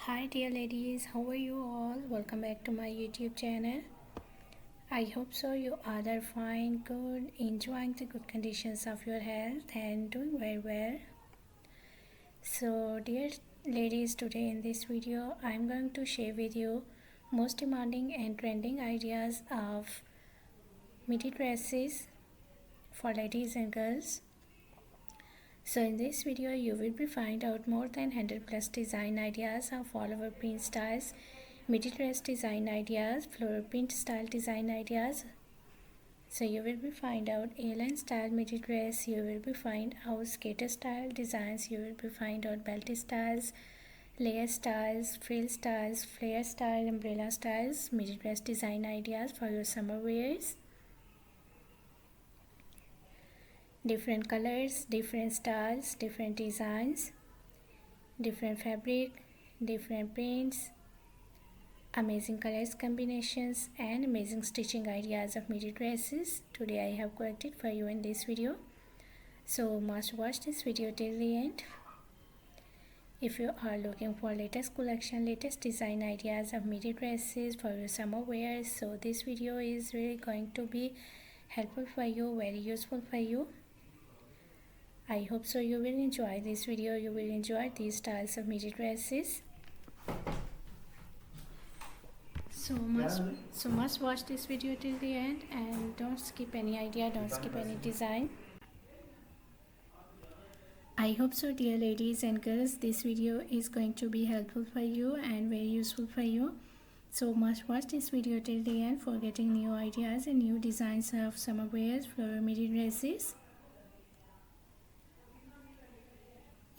Hi dear ladies, how are you all? Welcome back to my YouTube channel. I hope so you all are fine, good, enjoying the good conditions of your health and doing very well. So dear ladies, today in this video I am going to share with you most demanding and trending ideas of midi dresses for ladies and girls. So in this video you will be find out more than 100 plus design ideas of all over print styles, midi dress design ideas, floral print style design ideas. So you will be find out A-line style midi dress, you will be find out skater style designs, you will be find out belt styles, layer styles, frill styles, flare style, umbrella styles, midi dress design ideas for your summer wears. Different colors, different styles, different designs, different fabric, different prints, amazing colors combinations and amazing stitching ideas of midi dresses today I have collected for you in this video. So must watch this video till the end. If you are looking for latest collection, latest design ideas of midi dresses for your summer wear, so this video is really going to be helpful for you, very useful for you. I hope so you will enjoy this video, you will enjoy these styles of midi dresses. So must watch this video till the end and don't skip any idea, don't skip any design. I hope so dear ladies and girls, this video is going to be helpful for you and very useful for you. So must watch this video till the end for getting new ideas and new designs of summer wears, floral midi dresses.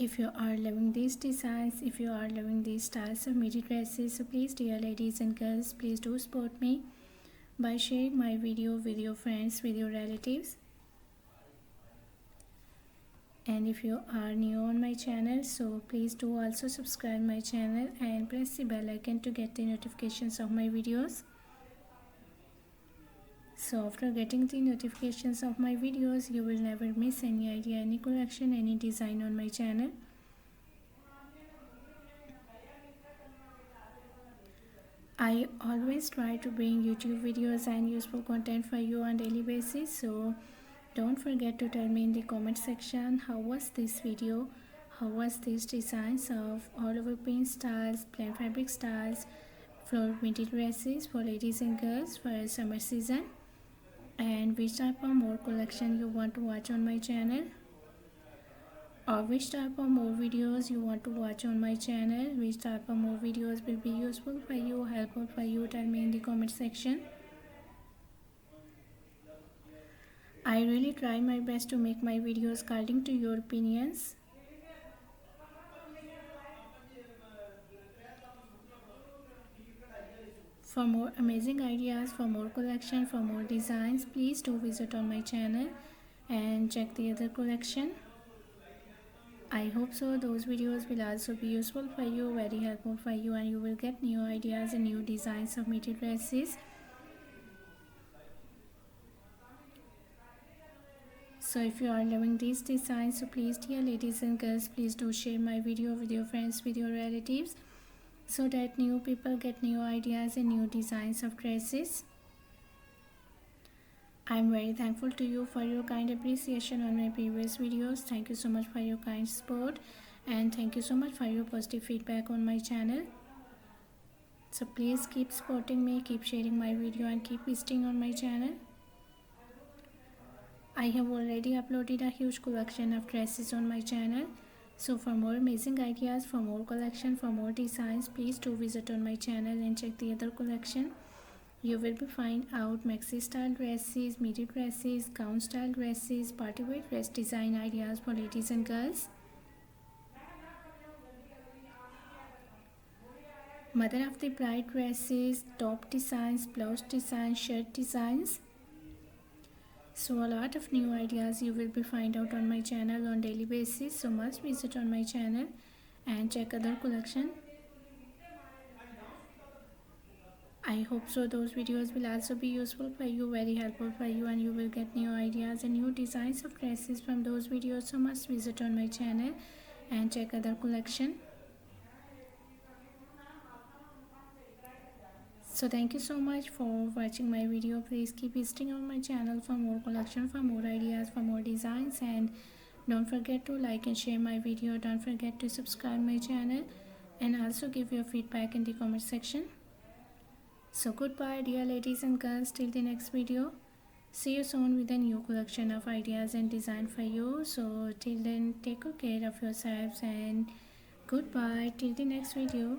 If you are loving these designs, if you are loving these styles of midi dresses, so please dear ladies and girls, please do support me by sharing my video with your friends, with your relatives. And if you are new on my channel, so please do also subscribe my channel and press the bell icon to get the notifications of my videos. So after getting the notifications of my videos, you will never miss any idea, any collection, any design on my channel. I always try to bring YouTube videos and useful content for you on daily basis. So don't forget to tell me in the comment section how was this video, how was these designs of all over print styles, plain fabric styles, floral midi dresses for ladies and girls for summer season, and which type of more collection you want to watch on my channel, or which type of more videos you want to watch on my channel, which type of more videos will be useful for you, helpful for you, tell me in the comment section. I really try my best to make my videos according to your opinions. For more amazing ideas, for more collection, for more designs, please do visit on my channel and check the other collection. I hope so those videos will also be useful for you, very helpful for you, and you will get new ideas and new designs of midi dresses. So if you are loving these designs, so please dear ladies and girls, please do share my video with your friends, with your relatives, so that new people get new ideas and new designs of dresses. I am very thankful to you for your kind appreciation on my previous videos. Thank you so much for your kind support and thank you so much for your positive feedback on my channel. So please keep supporting me, keep sharing my video and keep visiting on my channel. I have already uploaded a huge collection of dresses on my channel. So for more amazing ideas, for more collection, for more designs, please do visit on my channel and check the other collection. You will be find out maxi style dresses, midi dresses, gown style dresses, party wear dress design ideas for ladies and girls. Mother of the bride dresses, top designs, blouse designs, shirt designs. So a lot of new ideas you will be find out on my channel on daily basis. So must visit on my channel and check other collection. I hope so those videos will also be useful for you, very helpful for you, and you will get new ideas and new designs of dresses from those videos. So must visit on my channel and check other collection. So thank you so much for watching my video. Please keep visiting on my channel for more collection, for more ideas, for more designs, and don't forget to like and share my video. Don't forget to subscribe my channel and also give your feedback in the comment section. So goodbye dear ladies and girls, till the next video. See you soon with a new collection of ideas and design for you. So till then, take good care of yourselves and goodbye till the next video.